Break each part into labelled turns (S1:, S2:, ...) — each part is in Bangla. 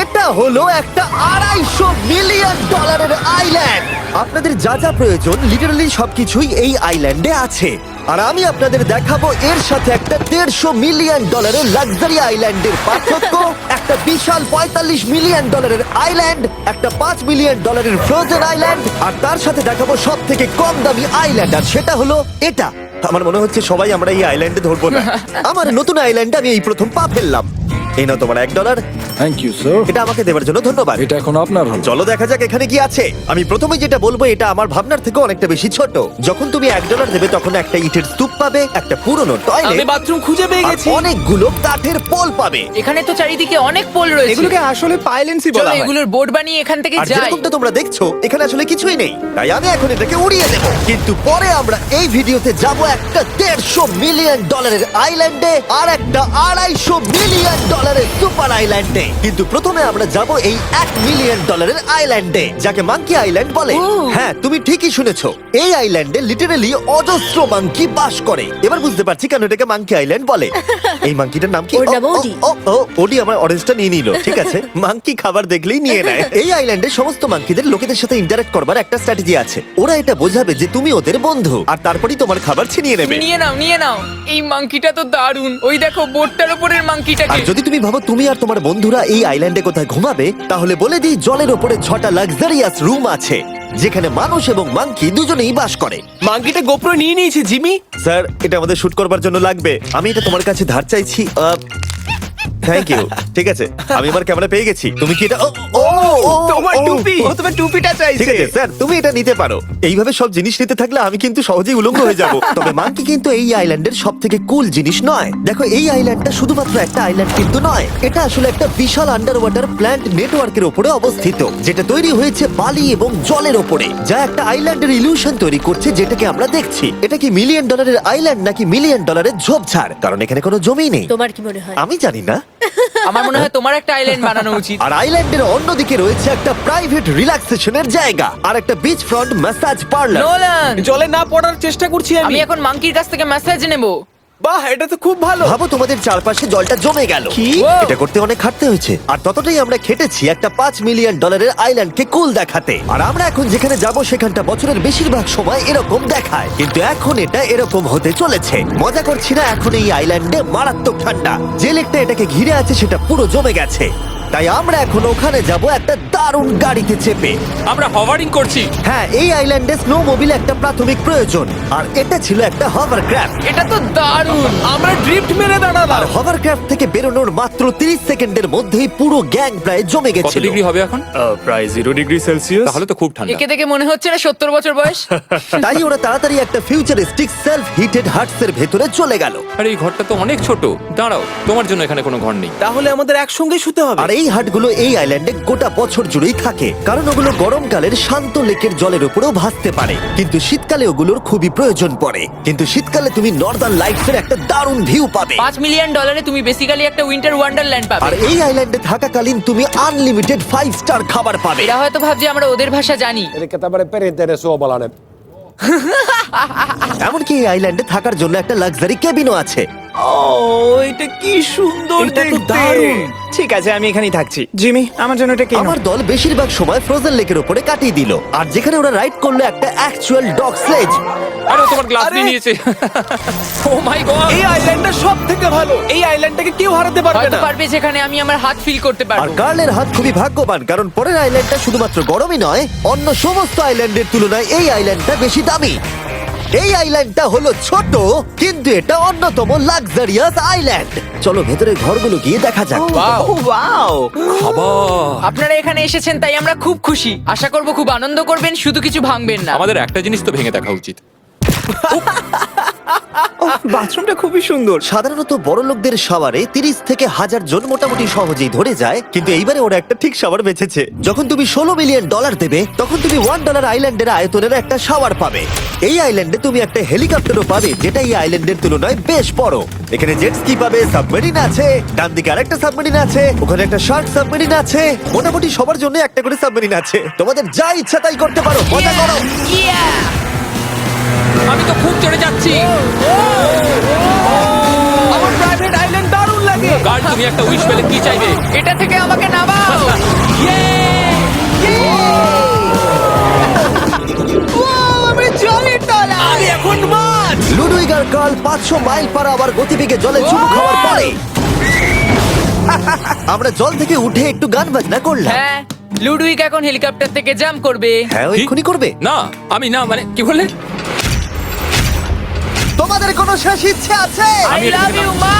S1: এটা হলো একটা $250 মিলিয়ন আইল্যান্ড। আপনাদের যা যা প্রয়োজন লিটারালি সবকিছুই এই আইল্যান্ডে আছে। আর আমি আপনাদের দেখাবো এর সাথে একটা $150 মিলিয়ন লাক্সারি আইল্যান্ডের পার্থক্য, একটা বিশাল $45 মিলিয়ন আইল্যান্ড, একটা $5 মিলিয়ন ফ্রোজেন আইল্যান্ড, আর তার সাথে দেখাবো সব থেকে কম দামি আইল্যান্ড, আর সেটা হলো এটা। আমার মনে হচ্ছে সবাই আমরা এই আইল্যান্ডে ধরবো না। আমার নতুন আইল্যান্ডে আমি এই প্রথম পা ফেললাম। এই নাও তোমার $1।
S2: Thank you sir.
S1: এটা আমাকে দেওয়ার জন্য ধন্যবাদ।
S2: এটা এখন আপনার হল।
S1: চলো দেখা যাক এখানে কি আছে। আমি প্রথমে যেটা বলবো এটা আমার ভাবনার থেকে অনেকটা বেশি ছোট। যখন তুমি $1 দেবে তখন একটা ইটের স্তূপ পাবে, একটা পুরনো
S3: আমি
S1: টয়লেট,
S3: বাথরুম খুঁজে পেয়ে
S1: আর
S3: গেছি।
S1: অনেকগুলো কাঠের পোল পাবে।
S4: এখানে তো চারিদিকে অনেক পোল রয়েছে।
S3: এগুলোকে আসলে পাইলেন্সি
S4: চলো
S3: বলা হয়।
S4: এগুলোর বোর্ড বানিয়ে এখান থেকে
S1: আর
S4: যাই।
S1: যেরকমটা তোমরা দেখছো এখানে আসলে কিছুই নেই, তাই আমি এখন এটাকে উড়িয়ে দেবো। কিন্তু পরে আমরা এই ভিডিওতে যাব একটা $150 মিলিয়ন আইল্যান্ডে আর একটা $250 মিলিয়ন সুপার আইল্যান্ডে। কিন্তু প্রথমে আমরা যাব এই $1 মিলিয়ন আইল্যান্ডে, যাকে মাঙ্কি আইল্যান্ড বলে। হ্যাঁ, তুমি ঠিকই শুনেছো, এই আইল্যান্ডে লিটারালি অজস্র মাঙ্কি বাস করে। এবার বুঝতে পারছি কেন এটাকে মাঙ্কি আইল্যান্ড বলে। এই মাঙ্কিটার নাম কি?
S5: ওর নাম ওডি।
S1: ওডি আমার অরেঞ্জটা নিয়ে নিল। ঠিক আছে, মাঙ্কি খাবার দেখলেই নিয়ে নেয়। এই আইল্যান্ডে সমস্ত মাঙ্কিদের লোকেদের সাথে ইন্টারঅ্যাক্ট করবার একটা স্ট্র্যাটেজি আছে। ওরা এটা বোঝাবে যে তুমি ওদের বন্ধু, আর তারপরেই তোমার খাবার ছিনিয়ে নেবে।
S4: নিয়ে নাও নিয়ে নাও। এই মাংকিটা তো দারুণ। ওই দেখো বোর্ডটার উপরের
S1: আর
S4: মাংকিটাকে।
S1: যদি তুমি ভাবো তুমি আর তোমার বন্ধুরা এই আইল্যান্ডে কোথায় ঘুমাবে, তাহলে বলে দিই জলের ওপরে 6টা লাক্সারিয়াস রুম আছে, যেখানে মানুষ এবং মাঙ্কি দুজনেই বাস করে।
S3: মাঙ্কিটা গোপ্রো নিয়ে নিয়েছে জিমি।
S1: স্যার, এটা আমাদের শুট করবার জন্য লাগবে। আমি এটা তোমার কাছে ধার চাইছি। Thank you. ঠিক আছে, আমি আমার ক্যামেরা পেয়ে গেছি। তুমি কি এটা
S3: তোমার টুপি। ও তোমার টুপিটা
S1: ঠিক
S3: চাইছে।
S1: আছে স্যার, তুমি এটা নিতে পারো। এইভাবে সব জিনিস নিতে থাকলে আমি কিন্তু সহজেই উলঙ্গ হয়ে যাব। তবে মাঙ্কি কিন্তু এই আইল্যান্ডের সব থেকে কুল জিনিস নয়। দেখো, এই আইল্যান্ডটা শুধুমাত্র একটা আইল্যান্ড কিন্তু নয়, এটা আসলে একটা বিশাল আন্ডার ওয়াটার প্ল্যান্ট নেটওয়ার্কের উপরে অবস্থিত, যেটা তৈরি হয়েছে বালি এবং জলের ওপরে, যা একটা আইল্যান্ডের ইলিউশন তৈরি করছে, যেটাকে আমরা দেখছি। এটা কি $1 মিলিয়ন আইল্যান্ড নাকি $1 মিলিয়ন ঝোপঝাড়? কারণ এখানে কোনো জমি নেই।
S5: তোমার কি মনে হয়?
S1: আমি জানি না।
S4: আমার মনে হয় তোমার একটা আইল্যান্ড বানানো উচিত।
S1: আর আইল্যান্ডের অন্যদিকে রয়েছে একটা প্রাইভেট রিল্যাক্সেশনের জায়গা আর একটা beach front massage parlour.
S4: Nolan,
S3: জলে না পড়ার চেষ্টা করছি
S4: আমি
S3: আমি।
S4: এখন মাংকির কাছ থেকে মেসেজ নেব।
S3: বাহ, এটা তো খুব ভালো।
S1: ভাবো তোমাদের চারপাশে জলটা জমে গেল।
S3: কি?
S1: এটা করতে অনেক খাটতে হয়েছে, আর ততটাই আমরা খেটেছি একটা $5 মিলিয়ন আইল্যান্ডকে কুল দেখাতে। আর আমরা এখন যেখানে যাব সেখানটা বছরের বেশিরভাগ সময় এরকম দেখায়, কিন্তু এখন এটা এরকম হতে চলেছে। মজা করছি না, এখন এই আইল্যান্ডে মারাত্মক ঠান্ডা। যে লেকটা এটাকে ঘিরে আছে সেটা পুরো জমে গেছে, তাই আমরা এখন ওখানে যাব একটা দারুণ গাড়িতে চেপে।
S6: আমরা হভারিং করছি।
S1: হ্যাঁ, এই আইল্যান্ডে স্নো মোবিল একটা প্রাথমিক প্রয়োজন, আর এটা ছিল একটা হভারক্রাফট।
S4: এটা তো দারুণ।
S3: আমরা ড্রিফট মেরে
S1: আর
S3: দাঁড়ালাম।
S1: হভারক্রাফট থেকে বেরোনোর মাত্র 30 সেকেন্ডের মধ্যেই পুরো গ্যাং প্রায় জমে
S6: কত
S1: গেছিল।
S6: ডিগ্রি হবে এখন?
S2: প্রায় 0 ডিগ্রি সেলসিয়াস।
S6: তাহলে তো খুব ঠান্ডা।
S4: একে দেখে মনে হচ্ছে না 70 বছর বয়স।
S1: তাই ওরা তাড়াতাড়ি একটা ফিউচারিস্টিক সেলফ হিটেড হাটস এর ভেতরে চলে গেল।
S6: আরে এই ঘরটা তো অনেক ছোট। দাঁড়াও, তোমার জন্য এখানে কোনো ঘর নেই।
S3: তাহলে আমাদের একসঙ্গে শুতে হবে।
S1: আর এই হাটগুলো এই আইল্যান্ডে গোটা বছর জুড়েই থাকে, কারণ ওগুলো গরমকালের শান্ত লেকের জলের উপরেও ভাসতে পারে, কিন্তু শীতকালে ওগুলোর খুবই প্রয়োজন পড়ে। কিন্তু শীতকালে তুমি নর্দার্ন লাইটস এর একটা দারুণ ভিউ পাবে।
S4: $5 মিলিয়ন তুমি বেসিক্যালি একটা উইন্টার ওয়ান্ডারল্যান্ড পাবে।
S1: আর এই আইল্যান্ডে থাকাকালীন তুমি আনলিমিটেড 5 স্টার খাবার পাবে।
S4: এরা হয়তো ভাবছে আমরা ওদের ভাষা জানি।
S7: Eli tämmöinen perinteinen suomalainen.
S1: এমনকি এই আইল্যান্ডে থাকার জন্য একটা লাক্সারি কেবিনও আছে।
S3: ও, এটা কি সুন্দর এটা তো দেখতে। দারুণ। ঠিক আছে, আমি এখানেই থাকছি। জিমি, আমার জন্য এটা কিনো।
S1: আমার দল বেশিরভাগ সময় ফ্রোজেন লেকের উপরে কাটিয়ে দিল, আর যেখানে ওরা রাইড করলো একটা অ্যাকচুয়াল ডগ স্লেজ।
S6: আরে ও তোমার গ্লাস
S3: আরে!
S6: নিয়ে নিয়েছে। ও মাই গড।
S3: এই আইল্যান্ডটা সব থেকে ভালো। এই আইল্যান্ডটাকে কেউ হারাতে পারবে
S4: হয়তো
S3: না।
S4: পারবে, যেখানে আমি আমার হাত ফিল করতে
S1: আর
S4: পারবো।
S1: কার্লের হাত খুবই ভাগ্যবান, কারণ পরের আইল্যান্ডটা শুধুমাত্র গরমই নয়, অন্য সমস্ত আইল্যান্ডের তুলনায় এই আইল্যান্ডটা বেশি দামি। এই আইল্যান্ডটা হলো ছোট, কিন্তু এটা অন্যতম লাক্সারিয়াস আইল্যান্ড। চলো ভেতরের ঘরগুলো গিয়ে দেখা যাক।
S3: ওয়াও।
S6: খাবার।
S4: আপনারা এখানে এসেছেন তাই আমরা খুব খুশি। আশা করব খুব আনন্দ করবেন, শুধু কিছু ভাঙবেন না।
S6: আমাদের একটা জিনিস তো ভেঙে দেখা উচিত।
S3: বাথরুমটা খুবই সুন্দর।
S1: সাধারণত বড় লোকদের শাওয়ারে 30 থেকে 1000 জন মোটামুটি সহজেই ধরে যায়, কিন্তু এইবারে ওরা একটা ঠিক শাওয়ার বেঁচেছে। যখন তুমি $16 মিলিয়ন দেবে, তখন তুমি $1 আইল্যান্ডের আয়তনের একটা শাওয়ার পাবে। এই আইল্যান্ডে তুমি একটা হেলিকপ্টারও পাবে, যেটা এই আইল্যান্ডের তুলনায় বেশ বড়। এখানে জেট স্কি পাবে, সাবমেরিন আছে, ডান দিকে আরেকটা সাবমেরিন আছে, ওখানে একটা শার্ক সাবমেরিন আছে। মোটামুটি সবার জন্য একটা করে সাবমেরিন আছে। তোমাদের যা ইচ্ছা তাই করতে পারো, মজা করো।
S6: আমি তো খুব চড়ে যাচ্ছি।
S3: আমার প্রাইভেট আইল্যান্ড দারুণ লাগে।
S6: গার্ড, তুমি একটা উইশ পেলে কি চাইবে?
S4: এটা থেকে আমাকে নামাও।
S1: বিশাল 500 মাইল পার আওয়ার গতিবেগে জলে চুমু খাওয়ার পরে আমরা জল থেকে উঠে একটু গান বাজনা করলাম।
S4: হ্যাঁ লুডুইক এখন হেলিকপ্টার থেকে জাম্প করবে।
S1: হ্যাঁ ও এক্ষুনি করবে।
S6: না আমি না মানে কি বললে?
S1: তোমাদের কোনো শেষ ইচ্ছে আছে?
S4: আই লাভ ইউ মা,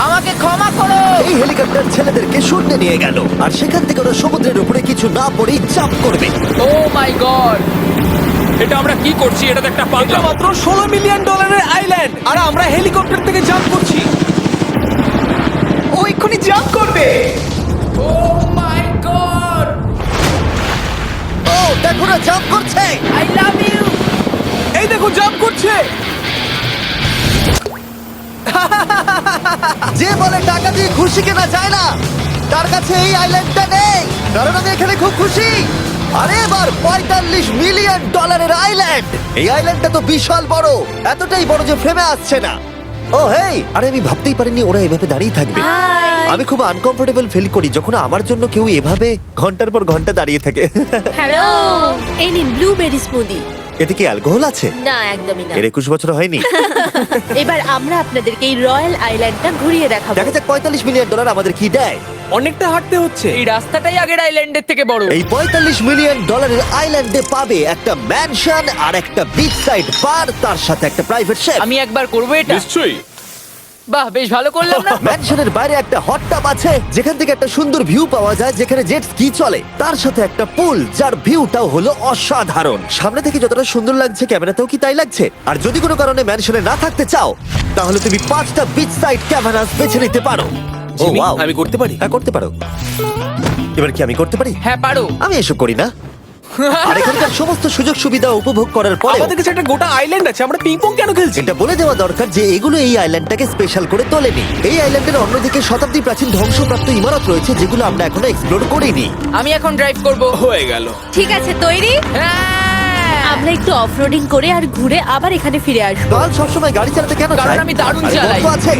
S4: আমাকে ক্ষমা করো।
S1: এই হেলিকপ্টার ছেলেদেরকে শূন্যে নিয়ে গেল আর সেখান থেকে ওরা সমুদ্রের উপরে কিছু না পড়েই জাম্প করবে।
S4: ও মাই গড,
S6: এটা আমরা কি করছি? এটা তো একটা পাগলা।
S3: মাত্র $16 মিলিয়ন আইল্যান্ড আর আমরা হেলিকপ্টার থেকে জাম্প করছি। ও এক্ষুনি জাম্প করবে।
S4: ও মাই গড,
S1: ও দেখো না জাম্প করছে।
S4: I love you.
S3: এই দেখো জাম্প করছে।
S1: যে বলে টাকা দিয়ে খুশি কেনা যায় না, তার কাছে এই আইল্যান্ডটা নেই। কারণ আমি এখানে খুব খুশি। আরে এবার $45 মিলিয়ন আইল্যান্ড। এই আইল্যান্ডটা তো বিশাল বড়, এতটাই বড় যে ফ্রেমে আসছে না। ও হেই, আরে আমি ভাবতেই পারিনি ওরা এভাবে দাঁড়িয়ে থাকবে। আমি খুব আনকমফোর্টেবল ফিল করি যখন আমার জন্য কেউ এভাবে ঘন্টার পর ঘন্টা দাঁড়িয়ে থাকে।
S5: হ্যালো, এই নিন ব্লুবেরি স্মুদি।
S1: এতে কি অ্যালকোহল আছে?
S5: না, একদমই না।
S1: এর 21 বছর হয়নি।
S5: এবার আমরা আপনাদেরকে এই রয়্যাল আইল্যান্ডটা ঘুরিয়ে দেখাবো।
S1: দেখা যাক $45 মিলিয়ন আমাদের কি দেয়।
S3: অনেকটা হাঁটতে হচ্ছে।
S4: এই রাস্তাটাই আগের আইল্যান্ডের থেকে বড়।
S1: এই $45 মিলিয়ন আইল্যান্ডে পাবে একটা ম্যানশন আর একটা বিচ সাইড বার, তার সাথে একটা প্রাইভেট শেফ।
S4: আমি একবার করবো এটা।
S6: নিশ্চয়ই।
S4: বাহ, বেশ ভালো করলাম না?
S1: ম্যানশনের বাইরে একটা হট টাব আছে যেখান থেকে একটা সুন্দর ভিউ পাওয়া যায়, যেখানে জেট স্কি চলে। তার সাথে একটা পুল যার ভিউটাও হলো অসাধারণ। সামনে থেকে যতটা সুন্দর লাগছে ক্যামেরাতেও কি তাই লাগছে। আর যদি কোনো কারণে ম্যানশনে না থাকতে চাও তাহলে তুমি 5টা বিচ সাইড ক্যামেরাস বেছে নিতে পারো। ও
S3: জিমি,
S1: ওয়াও,
S3: আমি করতে পারি?
S1: হ্যাঁ করতে পারো। এবার কি আমি করতে পারি?
S4: হ্যাঁ পারো।
S1: আমি এসব করি না। আর এখানকার সমস্ত সুযোগ সুবিধা উপভোগ করার পরে
S3: আমাদের কাছে একটা গোটা আইল্যান্ড আছে, আমরা পিং পং কেন খেলছি?
S1: এটা বলে দেওয়া দরকার যে এগুলো এই আইল্যান্ডটাকে স্পেশাল করে তোলেনি। এই আইল্যান্ডের অন্যদিকে শতাব্দী প্রাচীন ধ্বংসপ্রাপ্ত ইমারত রয়েছে যেগুলো আমরা এখনো এক্সপ্লোর করিনি।
S4: আমি এখন ড্রাইভ করবো।
S3: হয়ে গেল।
S5: ঠিক আছে, তৈরি?
S4: হ্যাঁ।
S5: আমরা একটু অফরোডিং করে আর ঘুরে আবার এখানে ফিরে আসবো।
S1: কাল সবসময় গাড়ি চালাতে কেন
S4: কারণ
S1: চায়?
S4: আমি দারুণ
S1: আরে
S4: চালাই।
S1: গল্প আছে।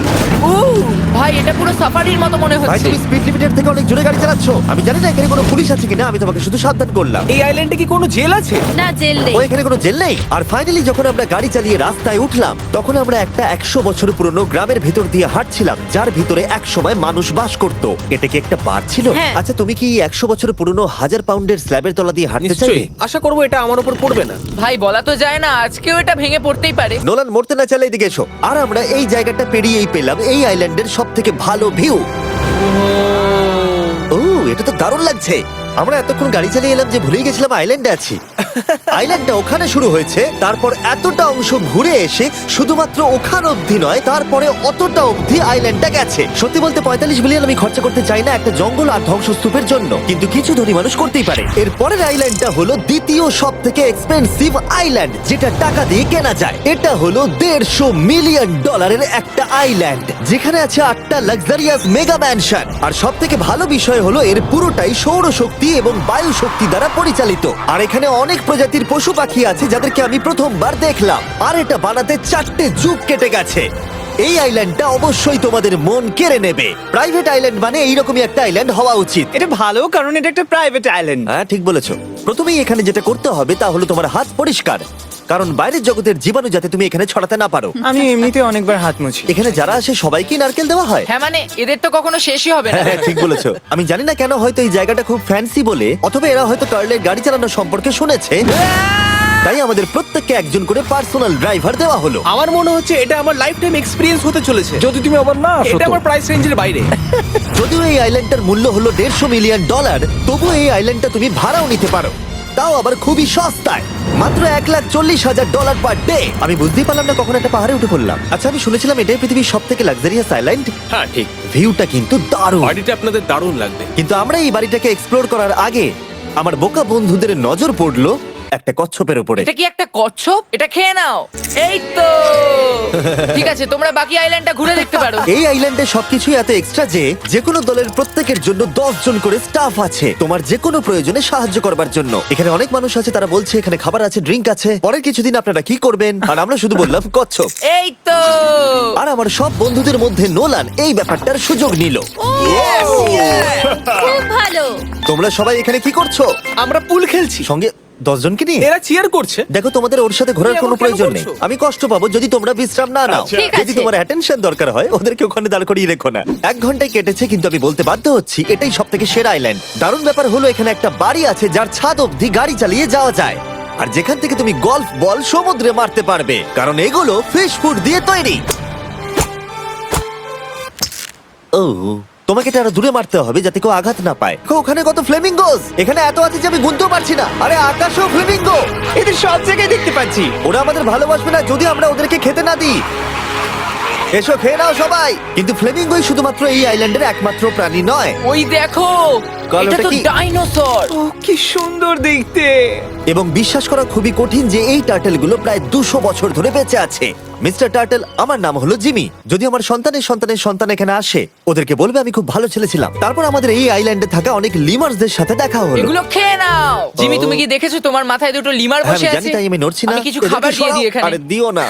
S4: ভাই এটা পুরো সাফারির মতো মনে
S1: ভাই
S4: হচ্ছে।
S1: তুমি স্পিড লিমিটের থেকে অনেক জোরে গাড়ি চালাচ্ছ। আমি জানি না এখানে কোনো পুলিশ আছে কিনা, আমি তোমাকে শুধু সাবধান করলাম।
S3: এই আইল্যান্ডে কি কোনো জেল আছে?
S5: না, জেল নেই।
S1: ও এখানে কোনো জেল নেই। আর ফাইনালি যখন আমরা গাড়ি চালিয়ে রাস্তায় উঠলাম তখন আমরা একটা 100 বছর পুরনো গ্রামের ভিতর দিয়ে হাঁটছিলাম যার ভিতরে এক সময় মানুষ বাস করত। এটা কি একটা বার ছিল?
S5: হ্যাঁ।
S1: আচ্ছা তুমি কি 100 বছর পুরনো 1000 পাউন্ডের স্ল্যাবের তলা দিয়ে হাঁটতে চাইবে?
S3: নিশ্চয়ই। আশা করবো এটা আমার উপর পড়বে না।
S4: ভাই বলা তো যায় না, আজকেও এটা ভেঙে পড়তেই পারে।
S1: নোলান মরতে না চাইলে এদিকে এসো। আর আমরা এই জায়গাটা পেরিয়েই পেলাম এই আইল্যান্ডের সব থেকে ভালো ভিউ। ও এটা তো দারুণ লাগছে। আমরা এতক্ষণ গাড়ি চালিয়ে এলাম যে ভুলেই গেছিলাম আইল্যান্ডে আছি। আইল্যান্ডটা ওখানে শুরু হয়েছে, তারপর এতটা অংশ ঘুরে এসে শুধুমাত্র ওখান অবধি নয়, তারপরে অতটা অবধি আইল্যান্ডটা গেছে। সত্যি বলতে 45 মিলিয়ন আমি খরচা করতে চাই না একটা জঙ্গল আর ধ্বংসস্তূপের জন্য, কিন্তু কিছু ধনী মানুষ করতেই পারে। এর পরের আইল্যান্ডটা হলো দ্বিতীয় সব থেকে এক্সপেন্সিভ আইল্যান্ড, যেটা টাকা দিয়ে কেনা যায়। এটা হলো $150 মিলিয়ন একটা আইল্যান্ড যেখানে আছে 8টা লাক্সারিয়াস মেগা ম্যানশন। আর সব থেকে ভালো বিষয় হলো এর পুরোটাই সৌরশক্তি এবং বায়ু শক্তি দ্বারা পরিচালিত। আর এখানে অনেক প্রজাতির পশু পাখি আছে যাদেরকে আমি প্রথমবার দেখলাম। আর এটা বানাতে 4টে যুগ কেটে গেছে। এই আইল্যান্ডটা অবশ্যই তোমাদের মন কেড়ে নেবে। প্রাইভেট আইল্যান্ড মানে এইরকমই একটা আইল্যান্ড হওয়া উচিত।
S3: এটা ভালো, কারণ এটা একটা প্রাইভেট আইল্যান্ড।
S1: হ্যাঁ ঠিক বলেছো। প্রথমেই এখানে যেটা করতে হবে তা হলো তোমার হাত পরিষ্কার, কারণ বাইরের জগতের জীবাণু যাতে তুমি এখানে ছড়াতে না পারো।
S3: আমি এমনিতে অনেকবার হাত মুছি।
S1: এখানে যারা আসে সবাইকে নারকেল দেওয়া হয়।
S4: হ্যাঁ মানে এদের তো কখনো শেষই হবে না।
S1: হ্যাঁ ঠিক বলেছো। আমি জানি না কেন, হয়তো এই জায়গাটা খুব ফ্যান্সি বলে, অথবা এরা হয়তো কার্লের গাড়ি চালানো সম্পর্কে শুনেছে, তাই আমাদের প্রত্যেককে একজন করে পার্সোনাল ড্রাইভার দেওয়া হলো।
S3: আমার মনে হচ্ছে এটা আমার লাইফ টাইম এক্সপিরিয়েন্স হতে চলেছে।
S2: যদি তুমি আবার না আসো
S3: এটা
S2: তো।
S3: আমার প্রাইস রেঞ্জের বাইরে।
S1: যদিও এই আইল্যান্ডটার মূল্য হলো $150 মিলিয়ন, তবুও এই আইল্যান্ডটা তুমি ভাড়াও নিতে পারো, তাও আবার খুবই সস্তায়, মাত্র $1,40,000 পার ডে। আমি বুঝতেই পারলাম না কখন একটা পাহাড়ে উঠে পড়লাম। আচ্ছা আমি শুনেছিলাম এটাই পৃথিবীর সব থেকে লাক্সারিয়াস আইল্যান্ড।
S3: হ্যাঁ ঠিক।
S1: ভিউটা কিন্তু দারুণ।
S3: বাড়িটা আপনাদের দারুণ লাগবে।
S1: কিন্তু আমরা এই বাড়িটাকে এক্সপ্লোর করার আগে আমার বোকা বন্ধুদের নজর পড়লো একটা কচ্ছপের উপরে।
S4: এটা কি একটা কচ্ছপ? এটা খেয়ে নাও। এই তো ঠিক আছে, তোমরা বাকি আইল্যান্ডটা ঘুরে দেখতে পারো।
S1: এই আইল্যান্ডে সবকিছুই এত এক্সট্রা যে যেকোনো দলের প্রত্যেকের জন্য 10 জন করে স্টাফ আছে তোমার যে কোনো প্রয়োজনে সাহায্য করবার জন্য। এখানে অনেক মানুষ আছে, তারা বলছে এখানে খাবার আছে, ড্রিঙ্ক আছে, পরের কিছুদিন আপনারা কি করবেন, আর আমরা শুধু বললাম কচ্ছপ।
S4: এই তো
S1: আর আমার সব বন্ধুদের মধ্যে নোলান এই ব্যাপারটার সুযোগ নিল।
S5: খুব ভালো।
S1: তোমরা সবাই এখানে কি করছো?
S3: আমরা পুল খেলছি।
S1: সঙ্গে 10 জনকে নিয়ে?
S8: এরা চিয়ার করছে।
S1: দেখো, তোমাদের ওর সাথে ঘোরার
S8: তুমি
S1: কোনো
S8: এমন কেন
S1: প্রয়োজন নেই।
S8: করছো?
S1: আমি কষ্ট পাবো যদি তোমরা বিশ্রাম না নাও।
S5: ঠিক
S1: যদি
S5: আছে।
S1: তোমার অ্যাটেনশন দরকার হয় ওদেরকে ওখানে দাঁড় করিয়ে রেখো না। 1 ঘন্টায় কেটেছে, কিন্তু আমি বলতে বাধ্য হচ্ছি এটাই সব থেকে সেরা আইল্যান্ড। দারুণ ব্যাপার হলো এখানে একটা বাড়ি আছে যার ছাদ অবধি গাড়ি চালিয়ে যাওয়া যায়, আর যেখান থেকে তুমি গলফ বল সমুদ্রে মারতে পারবে, কারণ এগুলো ফিশ ফুড দিয়ে তৈরি। ও, তোমাকে এটা আরো দূরে মারতে হবে যাতে কেউ আঘাত না পায়। ওখানে কত ফ্লেমিঙ্গোস! এখানে এত আছে যে আমি গুনতেও পারছি না। আরে আকাশও ফ্লেমিঙ্গো!
S3: এদের সব জায়গায় দেখতে পাচ্ছি।
S1: ওরা আমাদের ভালোবাসবে না যদি আমরা ওদেরকে খেতে না দিই। এসো, খেয়ে নাও সবাই। কিন্তু ফ্লেমিঙ্গোই শুধুমাত্র এই আইল্যান্ডের একমাত্র প্রাণী নয়।
S4: ওই দেখো,
S1: কাল
S4: এটা
S1: ওটা
S4: তো
S1: কি?
S4: ডাইনোসর।
S3: ও কি সুন্দর দেখতে।
S1: এবং বিশ্বাস করা খুবই কঠিন যে এই টার্টেলগুলো প্রায় 200 বছর ধরে বেঁচে আছে। মিস্টার টার্টেল, আমার নাম হলো জিমি। যদি আমার সন্তানের সন্তানের সন্তান এখানে আসে, ওদেরকে বলবে আমি খুব ভালো ছেলে ছিলাম। তারপর আমাদের এই আইল্যান্ডে থাকা অনেক লিমার্সদের সাথে দেখা হলো।
S4: এগুলো খেয়ে নাও। জিমি, তুমি কি দেখেছো তোমার মাথায় দুটো লিমার
S1: হ্যাঁ,
S4: বসে
S1: আমি জানি,
S4: আছে?
S1: তাই আমি নড়ছি না।
S4: আমি কিছু
S1: এদেরকে
S4: খাবার দিয়ে
S1: সরাও।
S4: দিই এখানে।
S1: আরে দিও না।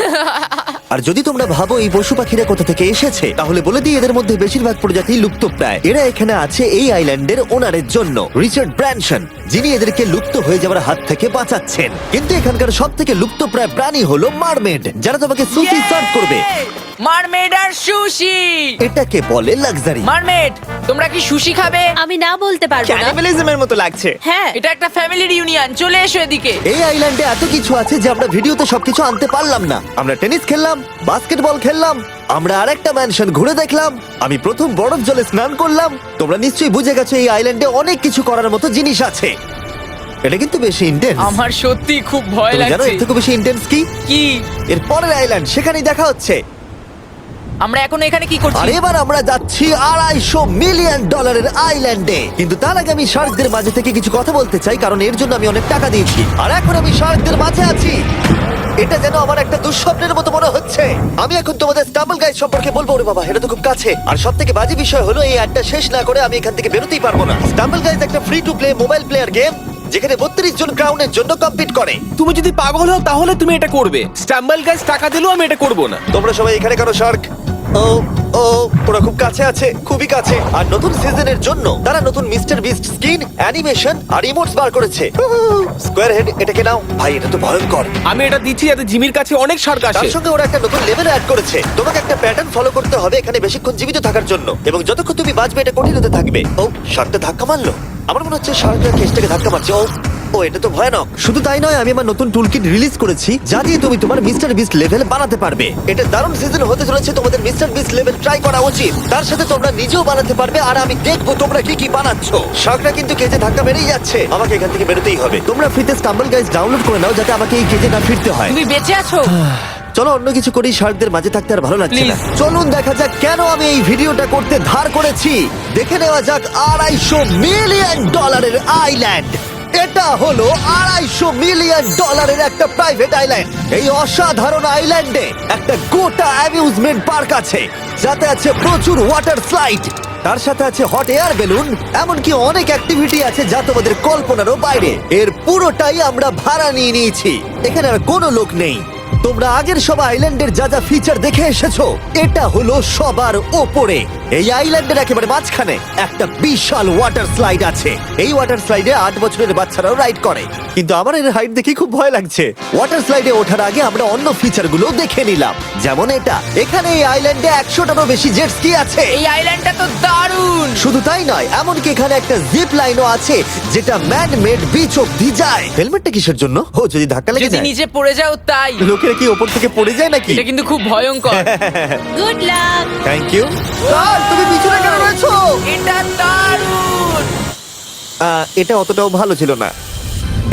S1: আর যদি তোমরা ভাবো এই পশু পাখিরা কোথা থেকে এসেছে, তাহলে বলে দিই এদের মধ্যে বেশিরভাগ প্রজাতি লুপ্তপ্রায়। এরা এখানে আছে এই আইল্যান্ডের ওনারের জন্য, রিচার্ড ব্র্যানসন, যিনি এদেরকে লুপ্ত হয়ে যাওয়ার হাত থেকে বাঁচাচ্ছেন। কিন্তু এখানকার সব থেকে লুপ্তপ্রায় প্রাণী হলো মারমেড, যারা তোমাকে সুশি সার্ভ করবে।
S4: মারমেড আর সুশি।
S1: এটাকে বলে লাক্সারি।
S4: মারমেড, তোমরা কি সুশি খাবে?
S5: আমি না বলতে পারবো না।
S3: ক্যানিবালিজমের মতো লাগছে।
S5: হ্যাঁ,
S4: এটা একটা ফ্যামিলি রিউনিয়ন, চলে এসো এদিকে।
S1: এই আইল্যান্ডে এত কিছু আছে যে আমরা ভিডিওতে সবকিছু আনতে পারলাম না। আমরা টেনিস খেললাম, বাস্কেটবল খেললাম, আমরা আরেকটা ম্যানশন ঘুরে দেখলাম, আমি প্রথম বরফ জলে স্নান করলাম। তোমরা নিশ্চয়ই বুঝে গেছো এই আইল্যান্ডে অনেক কিছু করার মতো জিনিস আছে। এটা কিন্তু বেশি ইন্টেন্স।
S4: আমার সত্যি খুব ভয়
S1: তুমি জানো
S4: লাগছে।
S1: এর থেকে বেশি ইন্টেন্স কি?
S4: কি?
S1: এর পরের আইল্যান্ড, সেখানেই দেখা হচ্ছে।
S4: আমরা এখন এখানে কি
S1: আর
S4: করছি?
S1: এবার আমরা যাচ্ছি $250 মিলিয়ন আইল্যান্ডে। কিন্তু তার আগে আমি শার্কদের মাঝে থেকে কিছু কথা বলতে চাই, কারণ এর জন্য আমি অনেক টাকা দিয়েছি। আর এখন আমি শার্কদের মাঝে আছি। এটা যেন আমার একটা দুঃস্বপ্নের মতো মনে হচ্ছে। আমি এখন তোমাদের স্টাম্বল গাইড সম্পর্কে বলবো। ওরে বাবা, এটা তো খুব কাছে। আর সব থেকে বাজে বিষয় হলো এই অ্যাডটা শেষ না করে আমি এখান থেকে বেরোতেই পারবো না। স্টাম্বল গাইজ একটা free to play mobile player game, যেখানে 32 জন ক্রাউনের জন্য কম্পিট করে।
S8: তুমি যদি পাগল হও তাহলে তুমি এটা করবে। স্টাম্বল গাইজ টাকা দিলেও আমি এটা করব না।
S1: তোমরা সবাই এখানে কেন শার্ক? ও ও, ওরা খুব কাছে আছে, খুবই কাছে। আর নতুন সিজনের জন্য তারা নতুন মিস্টার বিস্ট স্কিন, অ্যানিমেশন আর ইমোটস বার করেছে। স্কোয়ার হেড, এটাকে নাও ভাই, এটা তো ভয়ঙ্কর।
S8: আমি এটা দিচ্ছি যাতে জিমির কাছে অনেক শার্ক আসে।
S1: তার সঙ্গে ওরা একটা নতুন লেভেল অ্যাড করেছে। তোমাকে একটা প্যাটার্ন ফলো করতে হবে এখানে বেশিক্ষণ জীবিত থাকার জন্য, এবং যতক্ষণ তুমি বাঁচবে এটা কঠিন হতে থাকবে। ও, শার্কটা ধাক্কা মারলো। আমার মনে হচ্ছে শার্কটা কেসটাকে ধাক্কা মারছে। ও, এটা তো ভয়ানক। শুধু তাই নয়, আমি আমার নতুন টুলকিট রিলিজ করেছি যা দিয়ে তুমি তোমার মিস্টার বিস্ট লেভেল বানাতে পারবে। এটা দারুণ সিজন হতে চলেছে, তোমাদের মিস্টার বিস্ট লেভেল ট্রাই করা উচিত। তার সাথে তোমরা নিজেও বানাতে পারবে, আর আমি দেখবো তোমরা কি কি বানাচ্ছ। শার্কটা কিন্তু কেজে ধাক্কা মেরেই যাচ্ছে, আমাকে এখান থেকে বেরোতেই হবে। তোমরা ফ্রিতে স্টাম্বল গাইজ ডাউনলোড করে নাও যাতে আমাকে এই কেজে না ফিরতে হয়।
S4: তুমি বেঁচে আছো?
S1: চলো অন্য কিছু করি, শার্কদের মাঝে থাকতে আর ভালো লাগছে না।
S4: Please.
S1: চলুন দেখা যাক কেন আমি এই ভিডিওটা করতে ধার করেছি। দেখে নেওয়া যাক $250 মিলিয়ন আইল্যান্ড। এটা হলো $250 মিলিয়ন একটা প্রাইভেট আইল্যান্ড। এই অসাধারণ আইল্যান্ডে একটা গোটা অ্যামিউজমেন্ট পার্ক আছে, যাতে আছে প্রচুর ওয়াটার স্লাইড, তার সাথে আছে হট এয়ার বেলুন, এমনকি অনেক অ্যাক্টিভিটি আছে যা তোমাদের কল্পনারও বাইরে। এর পুরোটাই আমরা ভাড়া নিয়ে নিয়েছি। এখানে আর কোনো লোক নেই। তোমরা আগের সব আইল্যান্ডের যা যা ফিচার দেখে এসেছো, এটা হলো সবার ওপরে। এই আইল্যান্ডের একেবারে মাঝখানে একটা বিশাল ওয়াটার স্লাইড আছে। এই ওয়াটার স্লাইডে 8 বছরের বাচ্চারাও রাইড করে, কিন্তু আমার এর হাইট দেখে খুব ভয় লাগছে। ওয়াটার স্লাইডে ওঠার আগে আমরা অন্য ফিচারগুলো দেখে নিলাম, যেমন এটা। এখানে এই আইল্যান্ডে 100টারও বেশি জেট স্কি আছে।
S4: এই আইল্যান্ডটা তো দারুণ।
S1: শুধু তাই নয়, এমনকি এখানে একটা জিপ লাইনও আছে যেটা ম্যান মেড বিচ অব্দি যায়। হেলমেটটা কিসের জন্য? ও, যদি ধাক্কা লেগে
S4: যদি
S1: যায়।
S4: নিচে পড়ে যাও তাই।
S1: লোকেরা কি ওপর থেকে পড়ে যায় নাকি?
S4: এটা কিন্তু খুব ভয়ঙ্কর।
S5: Good luck.
S1: Thank you. Sir, তুমি পিছনে কেন রয়েছো?
S4: এটা দারুণ।
S1: এটা অতটাও ভালো ছিল না।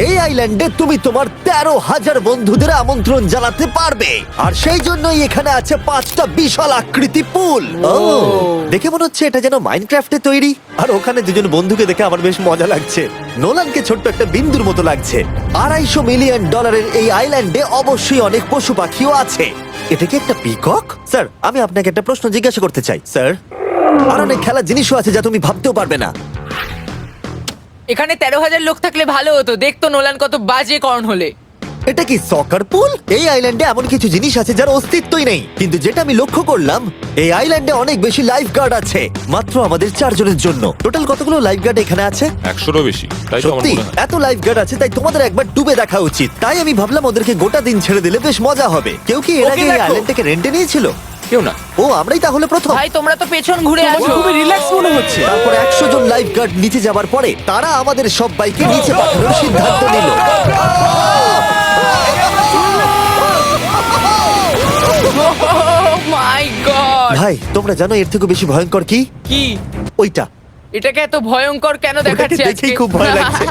S1: এই আইল্যান্ডে তুমি তোমার 13,000 বন্ধুদের আমন্ত্রণ জানাতে পারবে, আর সেই জন্যই এখানে আছে 5টা বিশাল আকৃতি পুল। ও, দেখে মনে হচ্ছে এটা যেন মাইনক্রাফটে তৈরি। আর ওখানে দুজন বন্ধুকে দেখে আমার বেশ মজা লাগছে। নোলানকে ছোট্ট একটা বিন্দুর মতো লাগছে। $250 মিলিয়ন এই আইল্যান্ডে অবশ্যই অনেক পশু পাখিও আছে। এটা কি একটা পিকক? স্যার, আমি আপনাকে একটা প্রশ্ন জিজ্ঞাসা করতে চাই। স্যার, আর অনেক খেলার জিনিসও আছে যা তুমি ভাবতেও পারবে না।
S4: এখানে 13,000 লোক থাকলে ভালো হতো, দেখতো নোলান কত বাজে কর্ন হলে।
S1: এটা কি সকার পুল? এই আইল্যান্ডে এমন কিছু জিনিস আছে যার অস্তিত্বই নেই, কিন্তু যেটা আমি লক্ষ্য করলাম এই আইল্যান্ডে অনেক বেশি লাইফ গার্ড আছে মাত্র আমাদের 4 জনের জন্য। টোটাল কতগুলো লাইফ গার্ড এখানে আছে?
S6: 100-এরও বেশি, তাই তো আমার
S1: সত্যি
S6: মনে হয়।
S1: এত লাইফ গার্ড আছে, তাই তোমাদের একবার ডুবে দেখা উচিত। তাই আমি ভাবলাম ওদেরকে গোটা দিন ছেড়ে দিলে বেশ মজা হবে। কেউ কি এর
S8: ওকে
S1: আগে এই
S8: দেখো।
S1: আইল্যান্ডটাকে রেন্টে নিয়েছিল?
S6: কেউ না।
S1: ও, আমরাই তাহলে প্রথম।
S4: ভাই তোমরা তো পেছন ঘুরে
S8: তোমাকে
S4: আছো।
S8: খুবই রিল্যাক্স মনে হচ্ছে।
S1: তারপর 100 জন লাইফ গার্ড নিচে যাবার পরে তারা আমাদের সব বাইকে নিচে পাঠানোর সিদ্ধান্ত নিল।
S4: মাই গড,
S1: ভাই, তোমরা জানো এর থেকে বেশি ভয়ঙ্কর কি?
S4: কি
S1: ওইটা।
S4: এটাকে এত ভয়ঙ্কর কেন
S1: ওটাকে
S4: দেখাচ্ছে আজকে?
S1: দেখেই খুব ভয় লাগছে।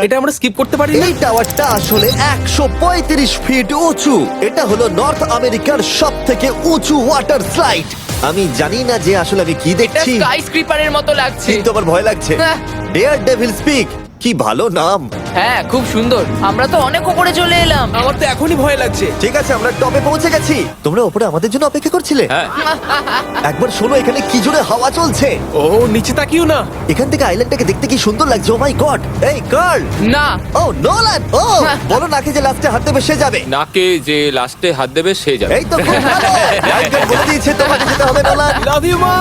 S8: এটা আমরা স্কিপ করতে পারি না?
S1: এই টাওয়ারটা আসলে 135 ফিট উঁচু। এটা হলো নর্থ আমেরিকার সব থেকে উঁচু ওয়াটার স্লাইড। আমি জানি না যে আসলে আমি কি
S4: এটা
S1: দেখছি,
S4: স্কাই স্ক্রিপারের মতো লাগছে।
S1: কিন্তু আমার ভয় লাগছে।
S4: হ্যাঁ।
S1: ডেয়ার ডেভিল স্পিক, কি ভালো নাম।
S4: হ্যাঁ, খুব সুন্দর। আমরা তো অনেক উপরে চলে এলাম।
S8: আমার তো এখনই ভয় লাগছে।
S1: ঠিক আছে, আমরা টপে পৌঁছে গেছি। তোমরা উপরে আমাদের জন্য অপেক্ষা করছিলে?
S6: হ্যাঁ,
S1: একবার শোনো, এখানে কি জোরে হাওয়া চলছে।
S8: ও নিচে তাকিও না।
S1: এখান থেকে আইল্যান্ডটাকে দেখতে কি সুন্দর লাগছে। ও মাই গড। এই কার্ল।
S4: না,
S1: ও নোলান। ও বলো নাকি যে লাস্টে হাত দেবে সে যাবে।
S6: নাকে যে লাস্টে হাত দেবে সে যাবে।
S1: এই তো খুব ভালো। রাইডার বলে দিয়েছে তোমাকে যেতে হবে নোলান।
S8: লাভ ইউ মা।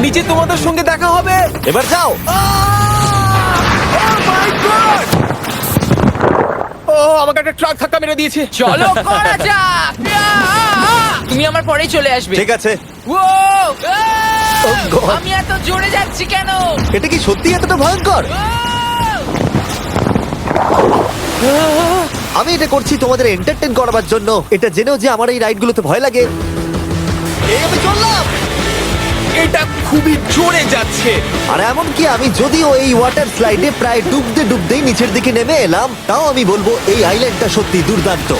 S8: নিচে তোমাদের সঙ্গে দেখা হবে।
S1: এবার যাও।
S8: ও আমাকে একটা ট্রাক ধাক্কা মেরে দিয়েছে।
S4: চলো করা যাক। তুমি আমার পরেই চলে আসবে।
S1: ঠিক আছে।
S4: ও,
S1: Oh God!
S4: আমি এত জোরে যাচ্ছি কেন?
S1: এটা কি সত্যি এতটা ভয়ঙ্কর? আমি এটা করছি তোমাদের এন্টারটেইন করার জন্য। এটা জেনেও যে আমার এই রাইডগুলোতে ভয় লাগে। এই আমি চললাম।
S8: এটা খুবই জোরে যাচ্ছে।
S1: আর এমনকি আমি যদিও এই ওয়াটার স্লাইডে প্রায় ডুবতে ডুবতেই নিচের দিকে নেমে এলাম, তাও আমি বলবো এই আইল্যান্ডটা সত্যি দুর্দান্ত।